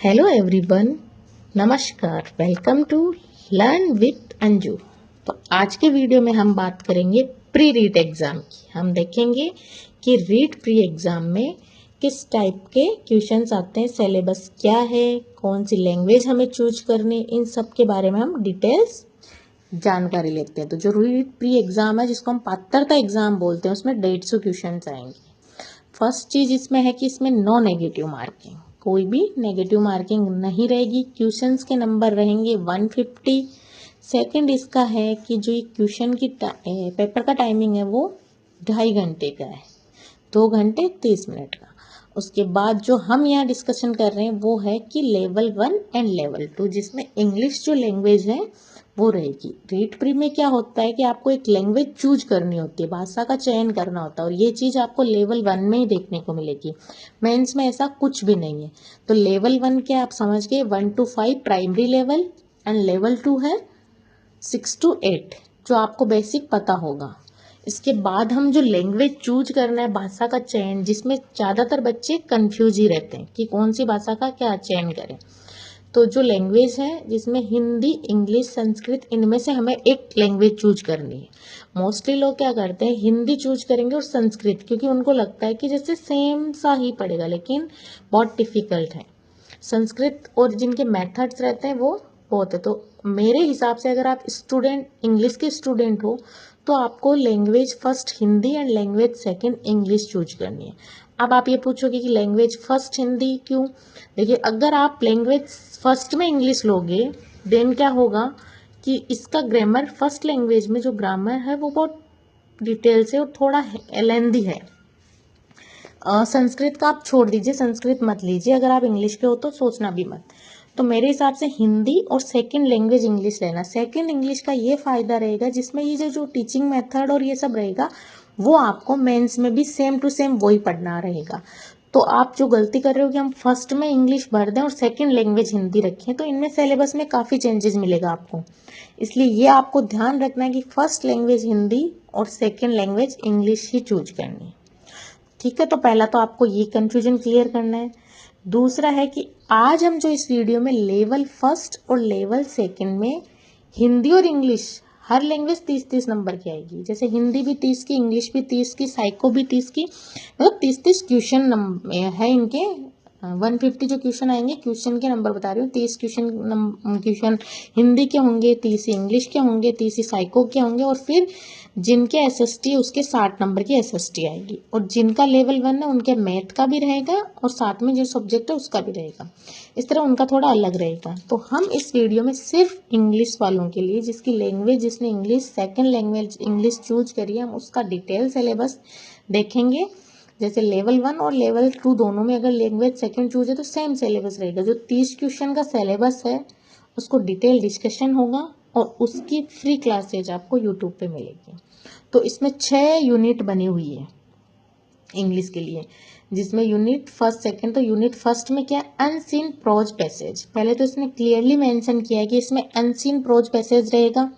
Hello everyone, नमस्कार। Welcome to learn with Anju. तो आज के वीडियो में हम बात करेंगे प्री रीट एग्ज़ाम की। हम देखेंगे कि रीट प्री एग्ज़ाम में किस टाइप के क्वेश्चंस आते हैं, सिलेबस क्या है, कौन सी लैंग्वेज हमें चूज करनी, इन सब के बारे में हम डिटेल्स जानकारी लेते हैं। तो जो रीट प्री एग्ज़ाम है, जिसको हम पात्रता एग्ज़ाम बोलते हैं, उसमें 150 क्वेश्चन आएंगे। फर्स्ट चीज इसमें है कि इसमें नो नेगेटिव मार्किंग, कोई भी नेगेटिव मार्किंग नहीं रहेगी। क्वेश्चंस के नंबर रहेंगे 150। सेकंड इसका है कि जो ये क्वेश्चन की पेपर का टाइमिंग है वो 2.5 घंटे का है, 2 घंटे 30 मिनट का। उसके बाद जो हम यहाँ डिस्कशन कर रहे हैं वो है कि लेवल 1 एंड लेवल 2, जिसमें इंग्लिश जो लैंग्वेज है वो रहेगी। रीट प्री में क्या होता है कि आपको एक लैंग्वेज चूज करनी होती है, भाषा का चयन करना होता है, और ये चीज़ आपको लेवल 1 में ही देखने को मिलेगी। मेंस में ऐसा कुछ भी नहीं है। तो लेवल 1 के आप समझ गए 1 to 5 primary level, and level 2 है 6 to 8, जो आपको बेसिक पता होगा। इसके बाद हम जो लैंग्वेज चूज करना है, भाषा का चयन, जिसमें ज़्यादातर बच्चे कंफ्यूज ही रहते हैं कि कौन सी भाषा का क्या चयन करें। तो जो लैंग्वेज है, जिसमें हिंदी, इंग्लिश, संस्कृत, इनमें से हमें एक लैंग्वेज चूज करनी है। मोस्टली लोग क्या करते हैं, हिंदी चूज करेंगे और संस्कृत, क्योंकि उनको लगता है कि जैसे सेम सा ही पड़ेगा, लेकिन बहुत डिफिकल्ट है संस्कृत, और जिनके मेथड्स रहते हैं वो बहुत है। तो मेरे हिसाब से अगर आप स्टूडेंट, इंग्लिश के स्टूडेंट हो, तो आपको language first Hindi and language second English choose करनी है। अब आप ये पूछोगे कि लैंग्वेज फर्स्ट हिंदी क्यों? देखिए, अगर आप लैंग्वेज फर्स्ट में इंग्लिश लोगे, देन क्या होगा कि इसका ग्रामर, फर्स्ट लैंग्वेज में जो ग्रामर है वो बहुत डिटेल से और थोड़ा लेंदी है। संस्कृत का आप छोड़ दीजिए, संस्कृत मत लीजिए, अगर आप इंग्लिश के हो तो सोचना भी मत। तो मेरे हिसाब से हिंदी और सेकंड लैंग्वेज इंग्लिश लेना। सेकंड इंग्लिश का ये फायदा रहेगा, जिसमें ये जो टीचिंग मेथड और ये सब रहेगा, वो आपको मेंस में भी सेम टू सेम वही पढ़ना रहेगा। तो आप जो गलती कर रहे हो कि हम फर्स्ट में इंग्लिश भर दें और सेकंड लैंग्वेज हिंदी रखें, तो इनमें सिलेबस में काफ़ी चेंजेस मिलेगा आपको। इसलिए ये आपको ध्यान रखना है कि फर्स्ट लैंग्वेज हिंदी और सेकंड लैंग्वेज इंग्लिश ही चूज करनी है। ठीक है, तो पहला तो आपको ये कंफ्यूजन क्लियर करना है। दूसरा है कि आज हम जो इस वीडियो में लेवल फर्स्ट और लेवल सेकंड में हिंदी और इंग्लिश, हर लैंग्वेज 30-30 नंबर की आएगी। जैसे हिंदी भी 30 की, इंग्लिश भी 30 की, साइको भी 30 की, मतलब 30-30 क्वेश्चन है इनके। 150 जो क्वेश्चन आएंगे, क्वेश्चन के नंबर बता रही हूँ। 30 क्वेश्चन हिंदी के होंगे, 30 इंग्लिश के होंगे, 30 साइको के होंगे, और फिर जिनके एसएसटी है उसके 60 नंबर की एसएसटी आएगी। और जिनका लेवल 1 है उनके मैथ का भी रहेगा, और साथ में जो सब्जेक्ट है उसका भी रहेगा। इस तरह उनका थोड़ा अलग रहेगा। तो हम इस वीडियो में सिर्फ इंग्लिश वालों के लिए, जिसकी लैंग्वेज, जिसने English second language English choose करी है, हम उसका डिटेल सिलेबस देखेंगे। जैसे लेवल 1 और लेवल 2 दोनों में अगर लैंग्वेज सेकंड चूज है तो सेम सिलेबस रहेगा। जो 30 क्वेश्चन का सिलेबस है उसको डिटेल डिस्कशन होगा, और उसकी फ्री क्लासेज आपको यूट्यूब पे मिलेगी। तो इसमें 6 यूनिट बनी हुई है इंग्लिश के लिए, जिसमें यूनिट फर्स्ट सेकंड। तो यूनिट फर्स्ट में क्या, अनसीन प्रोज पैसेज। पहले तो इसने क्लियरली मेंशन किया है कि इसमें अनसीन प्रोज पैसेज रहेगा,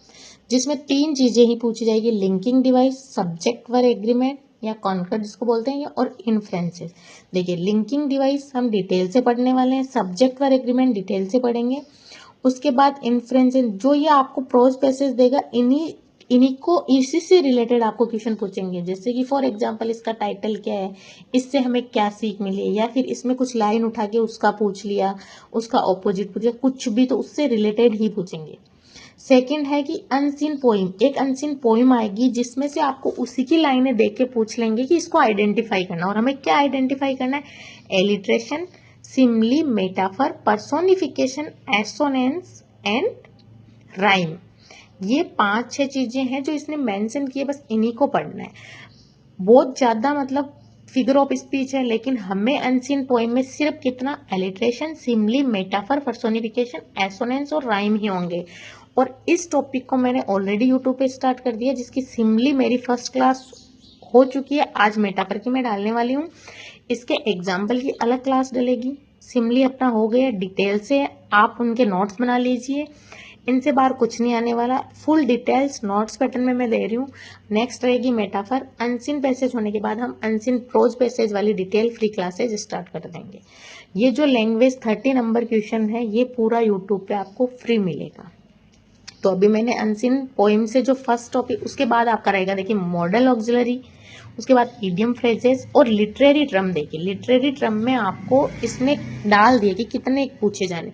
जिसमें 3 चीजें ही पूछी जाएगी: linking device, subject verb agreement या कॉन्कर्ड जिसको बोलते हैं, और इन्फ्रेंसेस। देखिए, लिंकिंग डिवाइस हम डिटेल से पढ़ने वाले हैं, सब्जेक्ट वर्ब एग्रीमेंट डिटेल से पढ़ेंगे। उसके बाद इन्फ्रेंसेस, जो ये आपको प्रोज पैसेज देगा, इन्हीं को, इसी से रिलेटेड आपको क्वेश्चन पूछेंगे। जैसे कि फॉर एग्जांपल इसका टाइटल क्या है, इससे हमें क्या सीख मिली, या फिर इसमें कुछ लाइन उठा के उसका पूछ लिया, उसका ऑपोजिट पूछ लिया, कुछ भी, तो उससे रिलेटेड ही पूछेंगे। सेकंड है कि अनसीन पोइम, एक अनसीन पोइम आएगी जिसमें से आपको उसी की लाइनें देख के पूछ लेंगे कि इसको आइडेंटिफाई करना। और हमें क्या आइडेंटिफाई करना है, alliteration, simile, metaphor, personification, assonance and rhyme. ये 5-6 चीजें हैं जो इसने मेंशन किए, बस इन्हीं को पढ़ना है। बहुत ज्यादा मतलब फिगर ऑफ स्पीच है, लेकिन हमें अनसीन पोइम में सिर्फ कितना, alliteration, simile, metaphor, personification, assonance और राइम ही होंगे। और इस टॉपिक को मैंने ऑलरेडी यूट्यूब पे स्टार्ट कर दिया, जिसकी सिमली मेरी फर्स्ट क्लास हो चुकी है। आज मेटाफर की मैं डालने वाली हूँ, इसके एग्जाम्पल की अलग क्लास डलेगी। सिमली अपना हो गया डिटेल से, आप उनके नोट्स बना लीजिए, इनसे बाहर कुछ नहीं आने वाला। फुल डिटेल्स नोट्स पैटर्न में मैं दे रही हूँ। नेक्स्ट रहेगी मेटाफर। अनसीन पैसेज होने के बाद हम अनसीन प्रोज पैसेज वाली डिटेल फ्री क्लासेज स्टार्ट कर देंगे। ये जो लैंग्वेज 30 नंबर क्वेश्चन है ये पूरा यूट्यूब पे आपको फ्री मिलेगा। तो अभी मैंने अनसीन पोइम से जो फर्स्ट टॉपिक, उसके बाद आपका रहेगा देखिए मॉडल ऑक्सिलरी, उसके बाद इडियम फ्रेजेस और लिटरेरी टर्म। देखिए लिटरेरी टर्म में आपको इसमें डाल दिए कि कितने पूछे जाने,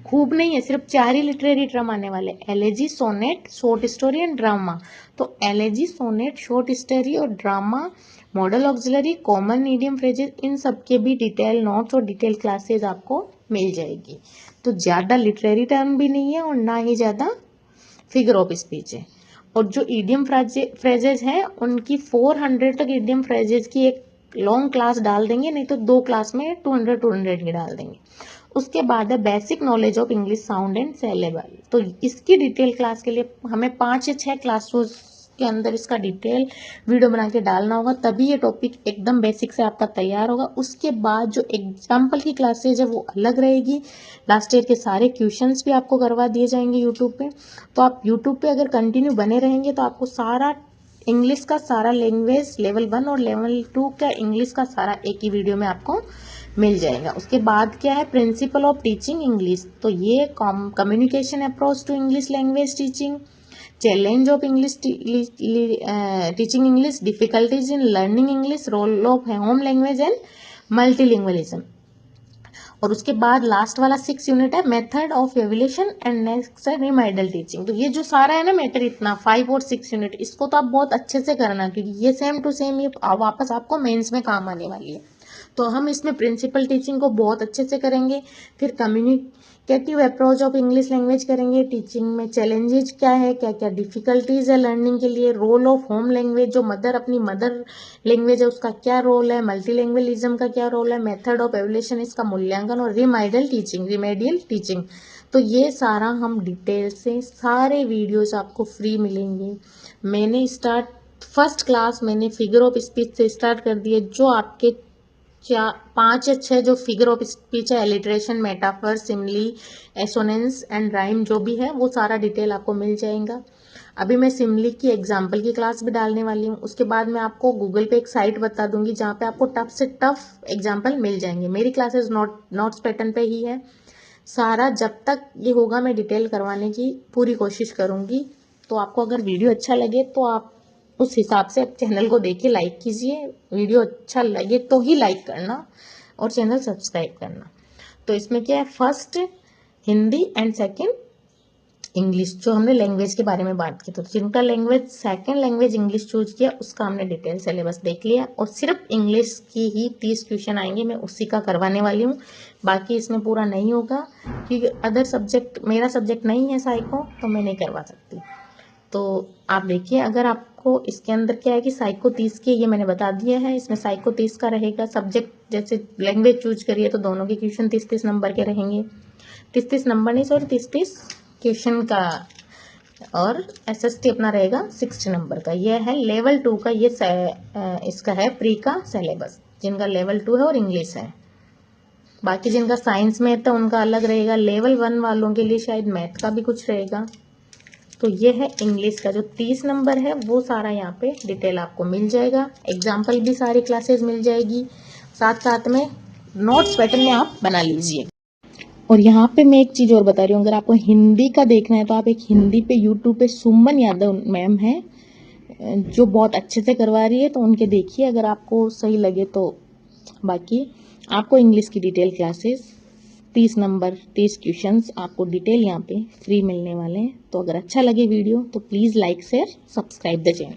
खूब नहीं है, सिर्फ 4 ही लिटरेरी टर्म आने वाले, elegy, sonnet, short story and drama. तो एलेजी, सोनेट, शॉर्ट स्टोरी और drama, modal auxiliary, common idiom phrases, इन सब के भी डिटेल नोट्स और डिटेल क्लासेस आपको मिल जाएगी। तो ज़्यादा लिटरेरी टर्म भी नहीं है और ना ही ज़्यादा फिगर ऑफ स्पीच है। और जो इडियम फ्रेजेज हैं उनकी 400 तक इडियम फ्रेजेज की एक लॉन्ग क्लास डाल देंगे, नहीं तो 2 क्लास में 200 की डाल देंगे। उसके बाद है basic knowledge of English sound and syllable. तो इसकी डिटेल क्लास के लिए हमें 5 या 6 क्लासेस के अंदर इसका डिटेल वीडियो बना के डालना होगा, तभी ये टॉपिक एकदम बेसिक से आपका तैयार होगा। उसके बाद जो एग्जाम्पल की क्लासेज है वो अलग रहेगी। लास्ट ईयर के सारे क्वेश्चंस भी आपको करवा दिए जाएंगे यूट्यूब पे। तो आप यूट्यूब पे अगर कंटिन्यू बने रहेंगे तो आपको सारा इंग्लिश का सारा लैंग्वेज लेवल 1 और लेवल 2 का इंग्लिश का सारा एक ही वीडियो में आपको मिल जाएगा। उसके बाद क्या है, प्रिंसिपल ऑफ टीचिंग इंग्लिश। तो ये communication approach to English language teaching, challenge of English teaching English, difficulties in learning English, role of home language and multilingualism. और उसके बाद लास्ट वाला 6 यूनिट है method of evaluation and next है remedial teaching. तो ये जो सारा है ना मैटर, इतना 5 और 6 यूनिट, इसको तो आप बहुत अच्छे से करना, क्योंकि ये सेम टू सेम ये वापस आपको मेंस में काम आने वाली है। तो हम इसमें प्रिंसिपल टीचिंग को बहुत अच्छे से करेंगे, फिर communicative approach of English language करेंगे, टीचिंग में चैलेंजेज क्या है, क्या क्या डिफिकल्टीज है लर्निंग के लिए, रोल ऑफ होम लैंग्वेज, जो मदर अपनी मदर लैंग्वेज है उसका क्या रोल है, मल्टीलैंग्वेलिज्म का क्या रोल है, मेथड ऑफ एवल्यूशन इसका मूल्यांकन, और रिमेडियल टीचिंग। तो ये सारा हम डिटेल से सारे वीडियोस आपको फ्री मिलेंगे। मैंने फर्स्ट क्लास मैंने फिगर ऑफ स्पीच से स्टार्ट कर दिए, जो आपके 5 या 6 जो फिगर ऑफ स्पीच है, alliteration, metaphor, simile, assonance and rhyme, जो भी है वो सारा डिटेल आपको मिल जाएगा। अभी मैं सिमली की एग्जाम्पल की क्लास भी डालने वाली हूँ। उसके बाद मैं आपको गूगल पे एक साइट बता दूंगी जहाँ पे आपको टफ से टफ एग्जाम्पल मिल जाएंगे। मेरी क्लासेस नोट्स पैटर्न पे ही है सारा, जब तक ये होगा मैं डिटेल करवाने की पूरी कोशिश करूंगी। तो आपको अगर वीडियो अच्छा लगे तो आप उस हिसाब से चैनल को देखिए, लाइक कीजिए। वीडियो अच्छा लगे तो ही लाइक करना और चैनल सब्सक्राइब करना। तो इसमें क्या है, first Hindi and second English, जो हमने लैंग्वेज के बारे में बात की। तो जिनका language second language English choose किया उसका हमने डिटेल सिलेबस देख लिया, और सिर्फ इंग्लिश की ही 30 क्वेश्चन आएंगे, मैं उसी का करवाने वाली हूँ। बाकी इसमें पूरा नहीं होगा क्योंकि अदर सब्जेक्ट, मेरा सब्जेक्ट नहीं है साइको, तो मैं नहीं करवा सकती। तो आप देखिए, अगर आपको इसके अंदर क्या है कि साइको 30 के, ये मैंने बता दिया है, इसमें साइको 30 का रहेगा। सब्जेक्ट जैसे लैंग्वेज चूज करिए तो दोनों के क्वेश्चन 30-30 नंबर के रहेंगे। 30-30 नंबर नहीं, सॉरी 30-30 क्वेश्चन का। और एसएसटी अपना रहेगा 60 नंबर का। यह है लेवल 2 का, ये इसका है प्री का सिलेबस, जिनका लेवल 2 है और इंग्लिश है। बाकी जिनका साइंस में तो उनका अलग रहेगा। लेवल 1 वालों के लिए शायद मैथ का भी कुछ रहेगा। तो ये है इंग्लिश का जो 30 नंबर है, वो सारा यहाँ पे डिटेल आपको मिल जाएगा। एग्जाम्पल भी सारी क्लासेस मिल जाएगी, साथ साथ में नोट्स पैटर्न में आप बना लीजिए। और यहाँ पे मैं एक चीज़ और बता रही हूँ, अगर आपको हिंदी का देखना है तो आप एक हिंदी पे यूट्यूब पे सुमन यादव मैम है जो बहुत अच्छे से करवा रही है, तो उनके देखिए अगर आपको सही लगे तो। बाकी आपको इंग्लिश की डिटेल क्लासेस 30 नंबर 30 क्वेश्चंस आपको डिटेल यहाँ पे फ्री मिलने वाले हैं। तो अगर अच्छा लगे वीडियो तो please like share subscribe the channel.